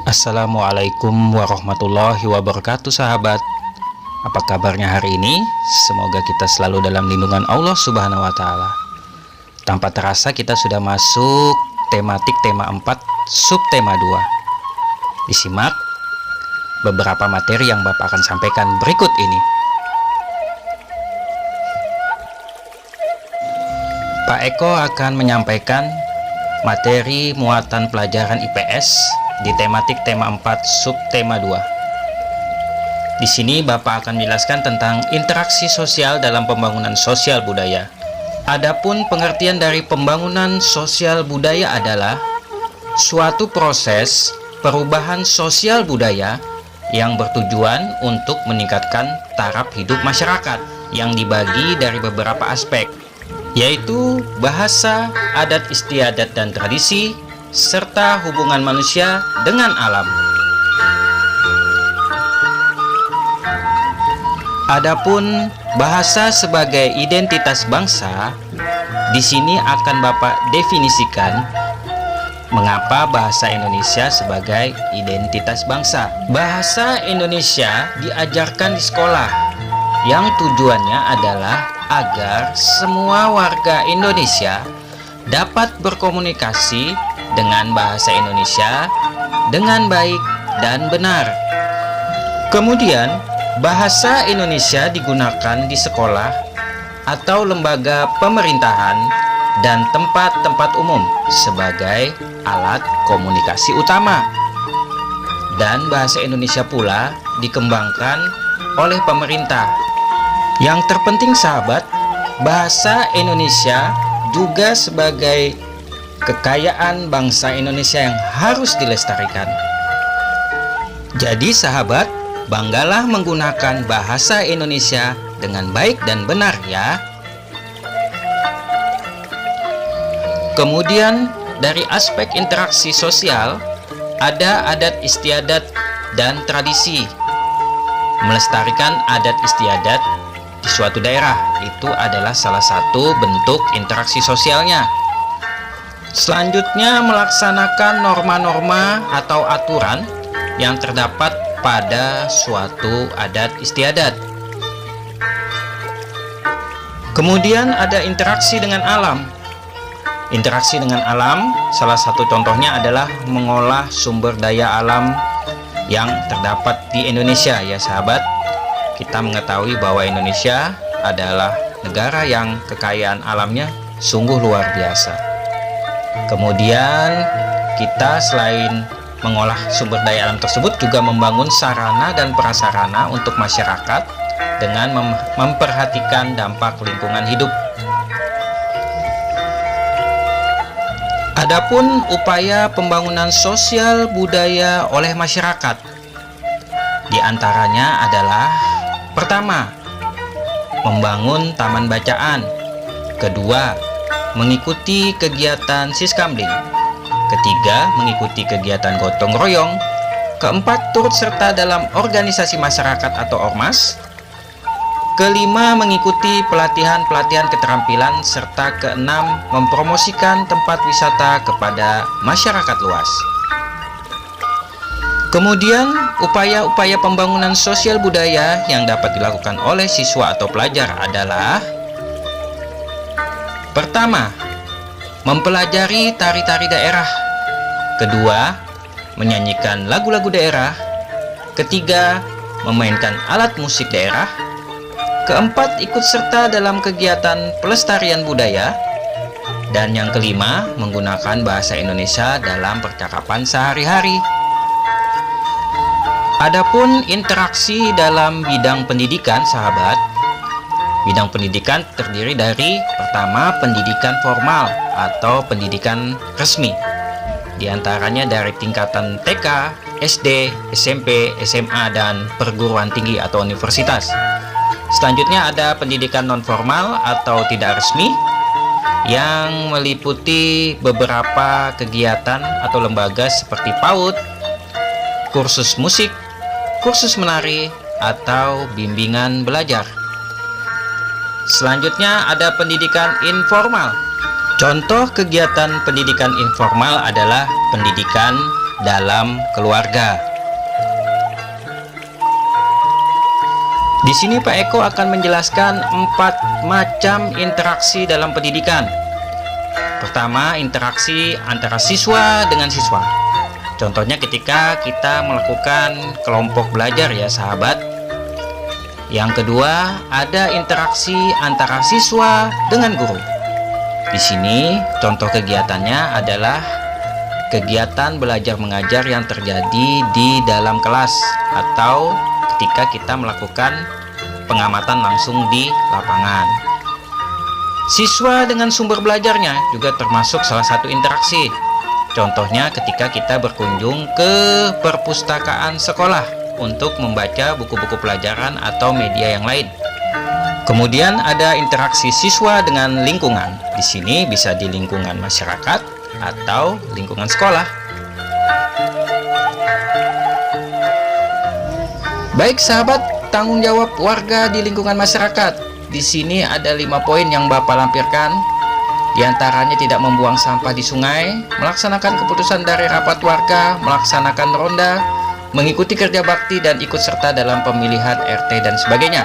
Assalamualaikum warahmatullahi wabarakatuh, sahabat. Apa kabarnya hari ini? Semoga kita selalu dalam lindungan Allah Subhanahu wa Ta'ala. Tanpa terasa kita sudah masuk tematik tema 4, subtema 2. Disimak beberapa materi yang Bapak akan sampaikan berikut ini. Pak Eko akan menyampaikan materi muatan pelajaran IPS di tematik tema 4, subtema 2. Di sini Bapak akan menjelaskan tentang interaksi sosial dalam pembangunan sosial budaya. Adapun pengertian dari pembangunan sosial budaya adalah suatu proses perubahan sosial budaya yang bertujuan untuk meningkatkan taraf hidup masyarakat yang dibagi dari beberapa aspek, yaitu bahasa, adat istiadat dan tradisi, serta hubungan manusia dengan alam. Adapun bahasa sebagai identitas bangsa, di sini akan Bapak definisikan mengapa bahasa Indonesia sebagai identitas bangsa. Bahasa Indonesia diajarkan di sekolah yang tujuannya adalah agar semua warga Indonesia dapat berkomunikasi dengan bahasa Indonesia dengan baik dan benar. Kemudian, bahasa Indonesia digunakan di sekolah atau lembaga pemerintahan dan tempat-tempat umum sebagai alat komunikasi utama. Dan bahasa Indonesia pula dikembangkan oleh pemerintah. Yang terpenting, sahabat, bahasa Indonesia juga sebagai kekayaan bangsa Indonesia yang harus dilestarikan. Jadi sahabat, banggalah menggunakan bahasa Indonesia dengan baik dan benar ya. Kemudian dari aspek interaksi sosial, ada adat istiadat dan tradisi. Melestarikan adat istiadat di suatu daerah itu adalah salah satu bentuk interaksi sosialnya. Selanjutnya, melaksanakan norma-norma atau aturan yang terdapat pada suatu adat istiadat. Kemudian ada interaksi dengan alam. Interaksi dengan alam, salah satu contohnya adalah mengolah sumber daya alam yang terdapat di Indonesia ya sahabat. Kita mengetahui bahwa Indonesia adalah negara yang kekayaan alamnya sungguh luar biasa. Kemudian kita selain mengolah sumber daya alam tersebut juga membangun sarana dan prasarana untuk masyarakat dengan memperhatikan dampak lingkungan hidup. Adapun upaya pembangunan sosial budaya oleh masyarakat, di antaranya adalah pertama, membangun taman bacaan. Kedua, mengikuti kegiatan siskamling. Ketiga, mengikuti kegiatan gotong royong. Keempat, turut serta dalam organisasi masyarakat atau ormas. Kelima, mengikuti pelatihan-pelatihan keterampilan. Serta keenam, mempromosikan tempat wisata kepada masyarakat luas. Kemudian, upaya-upaya pembangunan sosial budaya yang dapat dilakukan oleh siswa atau pelajar adalah: pertama, mempelajari tari-tari daerah. Kedua, menyanyikan lagu-lagu daerah. Ketiga, memainkan alat musik daerah. Keempat, ikut serta dalam kegiatan pelestarian budaya. Dan yang kelima, menggunakan bahasa Indonesia dalam percakapan sehari-hari. Adapun interaksi dalam bidang pendidikan, sahabat, bidang pendidikan terdiri dari pertama, pendidikan formal atau pendidikan resmi. Di antaranya dari tingkatan TK, SD, SMP, SMA, dan perguruan tinggi atau universitas. Selanjutnya ada pendidikan non-formal atau tidak resmi yang meliputi beberapa kegiatan atau lembaga seperti PAUD, kursus musik, kursus menari, atau bimbingan belajar. Selanjutnya ada pendidikan informal. Contoh kegiatan pendidikan informal adalah pendidikan dalam keluarga. Di sini Pak Eko akan menjelaskan 4 macam interaksi dalam pendidikan. Pertama, interaksi antara siswa dengan siswa. Contohnya ketika kita melakukan kelompok belajar ya sahabat. Yang kedua, ada interaksi antara siswa dengan guru. Di sini contoh kegiatannya adalah kegiatan belajar mengajar yang terjadi di dalam kelas atau ketika kita melakukan pengamatan langsung di lapangan. Siswa dengan sumber belajarnya juga termasuk salah satu interaksi. Contohnya ketika kita berkunjung ke perpustakaan sekolah untuk membaca buku-buku pelajaran atau media yang lain. Kemudian ada interaksi siswa dengan lingkungan. Di sini bisa di lingkungan masyarakat atau lingkungan sekolah. Baik sahabat, tanggung jawab warga di lingkungan masyarakat. Di sini ada 5 poin yang Bapak lampirkan. Di antaranya tidak membuang sampah di sungai, melaksanakan keputusan dari rapat warga, melaksanakan ronda, mengikuti kerja bakti dan ikut serta dalam pemilihan RT dan sebagainya.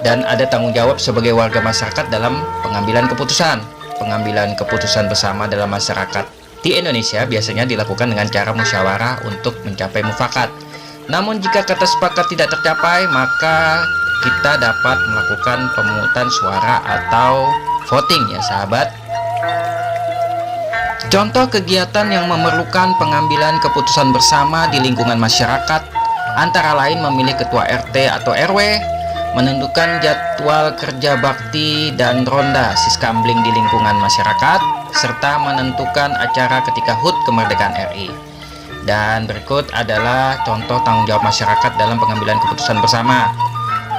Dan ada tanggung jawab sebagai warga masyarakat dalam pengambilan keputusan. Pengambilan keputusan bersama dalam masyarakat di Indonesia biasanya dilakukan dengan cara musyawarah untuk mencapai mufakat. Namun jika kata sepakat tidak tercapai, maka kita dapat melakukan pemungutan suara atau voting ya sahabat. Contoh kegiatan yang memerlukan pengambilan keputusan bersama di lingkungan masyarakat antara lain memilih ketua RT atau RW, menentukan jadwal kerja bakti dan ronda siskambling di lingkungan masyarakat, serta menentukan acara ketika HUT kemerdekaan RI. Dan berikut adalah contoh tanggung jawab masyarakat dalam pengambilan keputusan bersama.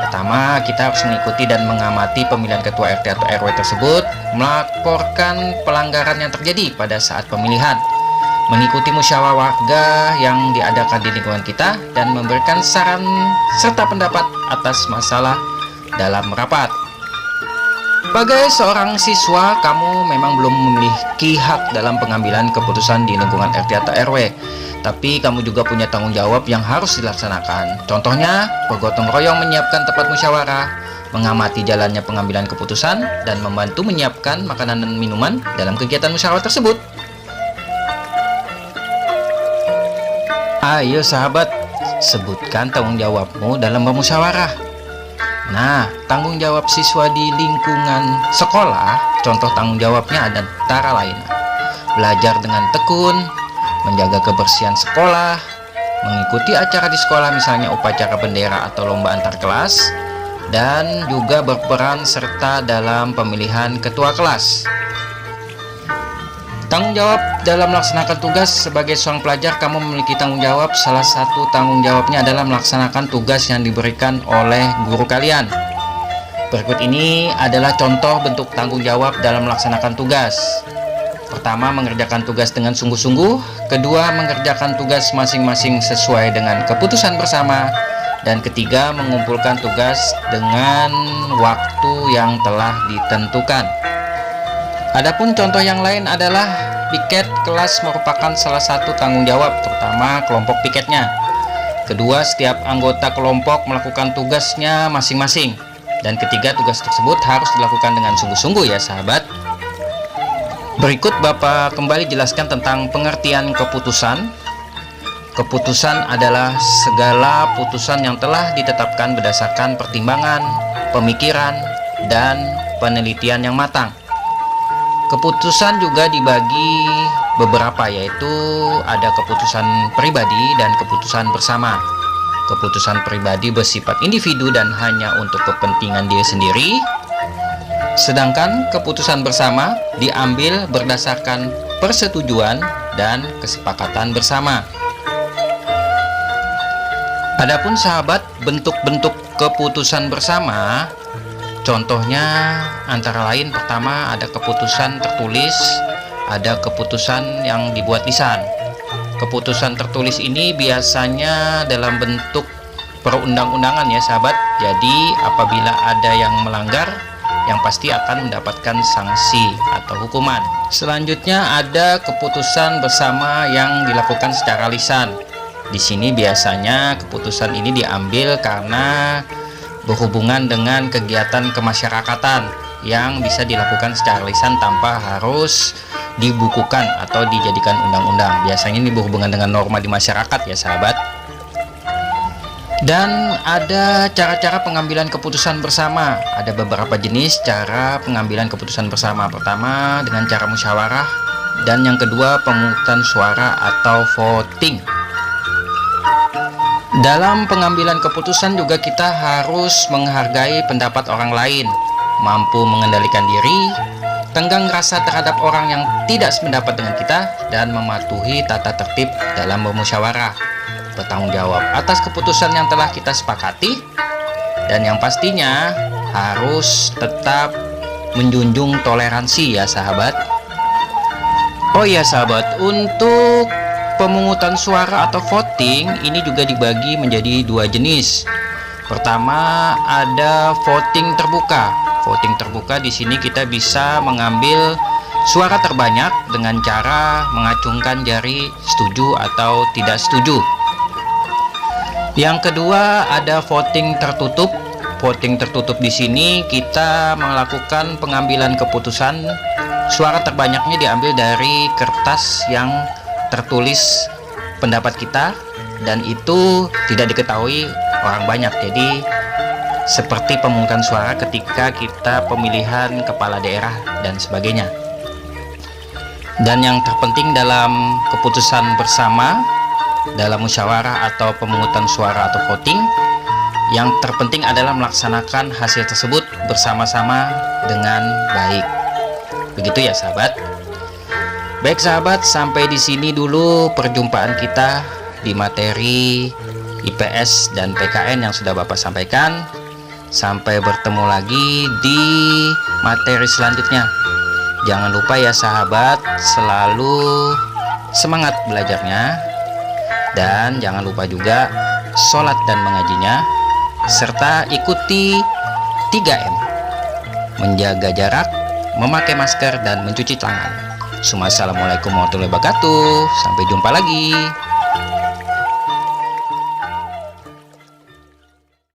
Pertama, kita harus mengikuti dan mengamati pemilihan ketua RT atau RW tersebut, melaporkan pelanggaran yang terjadi pada saat pemilihan, mengikuti musyawarah warga yang diadakan di lingkungan kita, dan memberikan saran serta pendapat atas masalah dalam rapat. Sebagai seorang siswa, kamu memang belum memiliki hak dalam pengambilan keputusan di lingkungan RT atau RW. Tapi kamu juga punya tanggung jawab yang harus dilaksanakan. Contohnya, bergotong royong menyiapkan tempat musyawarah, mengamati jalannya pengambilan keputusan, dan membantu menyiapkan makanan dan minuman dalam kegiatan musyawarah tersebut. Ayo sahabat, sebutkan tanggung jawabmu dalam bermusyawarah. Nah, tanggung jawab siswa di lingkungan sekolah, contoh tanggung jawabnya ada antara lain belajar dengan tekun, menjaga kebersihan sekolah, mengikuti acara di sekolah misalnya upacara bendera atau lomba antar kelas, dan juga berperan serta dalam pemilihan ketua kelas. Tanggung jawab dalam melaksanakan tugas sebagai seorang pelajar, kamu memiliki tanggung jawab. Salah satu tanggung jawabnya adalah melaksanakan tugas yang diberikan oleh guru kalian. Berikut ini adalah contoh bentuk tanggung jawab dalam melaksanakan tugas. Pertama, mengerjakan tugas dengan sungguh-sungguh. Kedua, mengerjakan tugas masing-masing sesuai dengan keputusan bersama. Dan ketiga, mengumpulkan tugas dengan waktu yang telah ditentukan. Adapun contoh yang lain adalah piket kelas merupakan salah satu tanggung jawab, terutama kelompok piketnya. Kedua, setiap anggota kelompok melakukan tugasnya masing-masing. Dan ketiga, tugas tersebut harus dilakukan dengan sungguh-sungguh ya sahabat. Berikut Bapak kembali jelaskan tentang pengertian keputusan. Keputusan adalah segala putusan yang telah ditetapkan berdasarkan pertimbangan, pemikiran, dan penelitian yang matang. Keputusan juga dibagi beberapa, yaitu ada keputusan pribadi dan keputusan bersama. Keputusan pribadi bersifat individu dan hanya untuk kepentingan diri sendiri. Sedangkan keputusan bersama diambil berdasarkan persetujuan dan kesepakatan bersama. Adapun sahabat, bentuk-bentuk keputusan bersama, contohnya antara lain pertama ada keputusan tertulis, ada keputusan yang dibuat lisan. Keputusan tertulis ini biasanya dalam bentuk perundang-undangan ya sahabat. Jadi apabila ada yang melanggar, yang pasti akan mendapatkan sanksi atau hukuman. Selanjutnya ada keputusan bersama yang dilakukan secara lisan. Di sini biasanya keputusan ini diambil karena berhubungan dengan kegiatan kemasyarakatan yang bisa dilakukan secara lisan tanpa harus dibukukan atau dijadikan undang-undang. Biasanya ini berhubungan dengan norma di masyarakat ya sahabat. Dan ada cara-cara pengambilan keputusan bersama. Ada beberapa jenis cara pengambilan keputusan bersama. Pertama dengan cara musyawarah, dan yang kedua pemungutan suara atau voting. Dalam pengambilan keputusan juga kita harus menghargai pendapat orang lain, mampu mengendalikan diri, tenggang rasa terhadap orang yang tidak sependapat dengan kita, dan mematuhi tata tertib dalam bermusyawarah, bertanggung jawab atas keputusan yang telah kita sepakati, dan yang pastinya harus tetap menjunjung toleransi ya sahabat. Oh ya sahabat, untuk pemungutan suara atau voting ini juga dibagi menjadi dua jenis. Pertama ada voting terbuka. Voting terbuka di sini kita bisa mengambil suara terbanyak dengan cara mengacungkan jari setuju atau tidak setuju. Yang kedua ada voting tertutup. Voting tertutup di sini kita melakukan pengambilan keputusan, suara terbanyaknya diambil dari kertas yang tertulis pendapat kita, dan itu tidak diketahui orang banyak. Jadi seperti pemungutan suara ketika kita pemilihan kepala daerah dan sebagainya. Dan yang terpenting dalam keputusan bersama, dalam musyawarah atau pemungutan suara atau voting, yang terpenting adalah melaksanakan hasil tersebut bersama-sama dengan baik. Begitu ya sahabat. Baik sahabat, sampai di sini dulu perjumpaan kita di materi IPS dan PKN yang sudah Bapak sampaikan. Sampai bertemu lagi di materi selanjutnya. Jangan lupa ya sahabat, selalu semangat belajarnya, dan jangan lupa juga sholat dan mengajinya, serta ikuti 3M: menjaga jarak, memakai masker, dan mencuci tangan. Assalamualaikum warahmatullahi wabarakatuh. Sampai jumpa lagi.